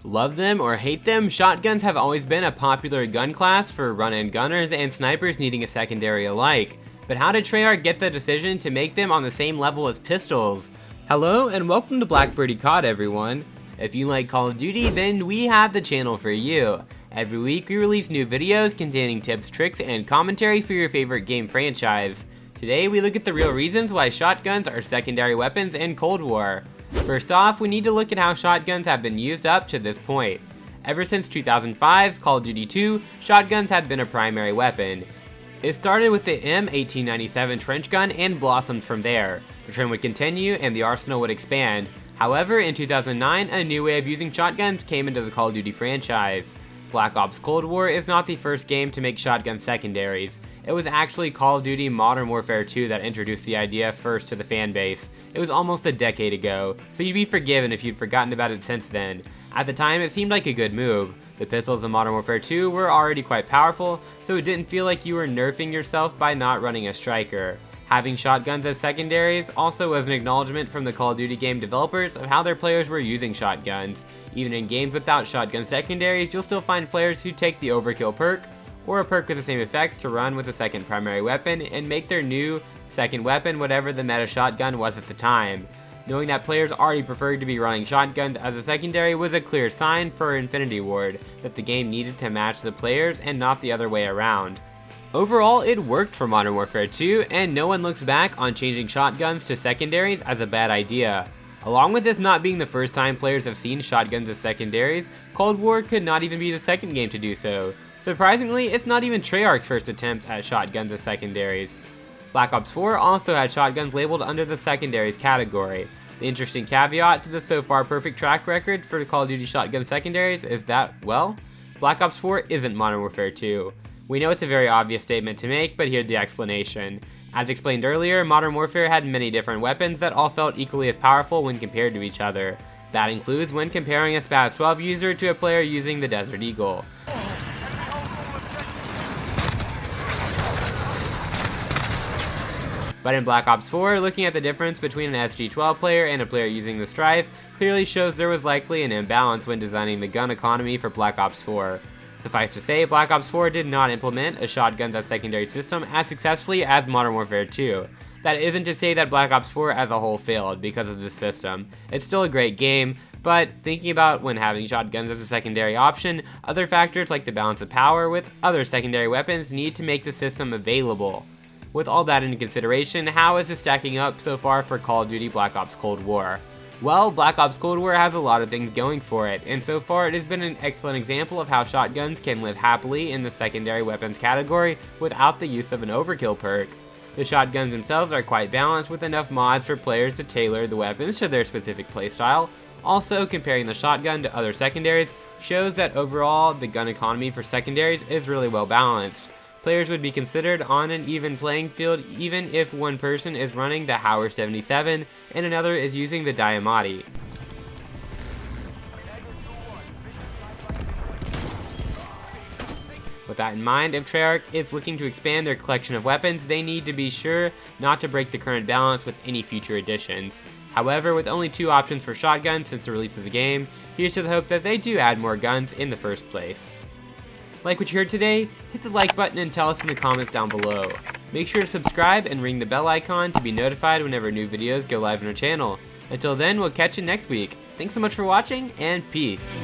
Love them or hate them, shotguns have always been a popular gun class for run-and gunners and snipers needing a secondary alike. But how did Treyarch get the decision to make them on the same level as pistols? Hello and welcome to Black Birdie COD, everyone. If you like Call of Duty, then we have the channel for you. Every week we release new videos containing tips, tricks, and commentary for your favorite game franchise. Today we look at the real reasons why shotguns are secondary weapons in Cold War. First off, we need to look at how shotguns have been used up to this point. Ever since 2005's Call of Duty 2, shotguns had been a primary weapon. It started with the M1897 trench gun and blossomed from there. The trend would continue and the arsenal would expand. However, in 2009, a new way of using shotguns came into the Call of Duty franchise. Black Ops Cold War is not the first game to make shotgun secondaries. It was actually Call of Duty Modern Warfare 2 that introduced the idea first to the fanbase. It was almost a decade ago, so you'd be forgiven if you'd forgotten about it since then. At the time, it seemed like a good move. The pistols in Modern Warfare 2 were already quite powerful, so it didn't feel like you were nerfing yourself by not running a striker. Having shotguns as secondaries also was an acknowledgement from the Call of Duty game developers of how their players were using shotguns. Even in games without shotgun secondaries, you'll still find players who take the overkill perk, or a perk with the same effects to run with a second primary weapon and make their new second weapon whatever the meta shotgun was at the time. Knowing that players already preferred to be running shotguns as a secondary was a clear sign for Infinity Ward that the game needed to match the players and not the other way around. Overall, it worked for Modern Warfare 2, and no one looks back on changing shotguns to secondaries as a bad idea. Along with this not being the first time players have seen shotguns as secondaries, Cold War could not even be the second game to do so. Surprisingly, it's not even Treyarch's first attempt at shotguns as secondaries. Black Ops 4 also had shotguns labeled under the secondaries category. The interesting caveat to the so far perfect track record for Call of Duty shotgun secondaries is that, well, Black Ops 4 isn't Modern Warfare 2. We know it's a very obvious statement to make, but here's the explanation. As explained earlier, Modern Warfare had many different weapons that all felt equally as powerful when compared to each other. That includes when comparing a SPAS 12 user to a player using the Desert Eagle. But in Black Ops 4, looking at the difference between an SG-12 player and a player using the Strife clearly shows there was likely an imbalance when designing the gun economy for Black Ops 4. Suffice to say, Black Ops 4 did not implement a shotguns as secondary system as successfully as Modern Warfare 2. That isn't to say that Black Ops 4 as a whole failed because of this system. It's still a great game, but thinking about when having shotguns as a secondary option, other factors like the balance of power with other secondary weapons need to make the system available. With all that into consideration, how is this stacking up so far for Call of Duty Black Ops Cold War? Well, Black Ops Cold War has a lot of things going for it, and so far it has been an excellent example of how shotguns can live happily in the secondary weapons category without the use of an overkill perk. The shotguns themselves are quite balanced with enough mods for players to tailor the weapons to their specific playstyle. Also, comparing the shotgun to other secondaries shows that overall the gun economy for secondaries is really well balanced. Players would be considered on an even playing field even if one person is running the Hauer 77 and another is using the Diamati. With that in mind, if Treyarch is looking to expand their collection of weapons, they need to be sure not to break the current balance with any future additions. However, with only 2 options for shotguns since the release of the game, here's to the hope that they do add more guns in the first place. Like what you heard today? Hit the like button and tell us in the comments down below. Make sure to subscribe and ring the bell icon to be notified whenever new videos go live on our channel. Until then, we'll catch you next week. Thanks so much for watching, and peace.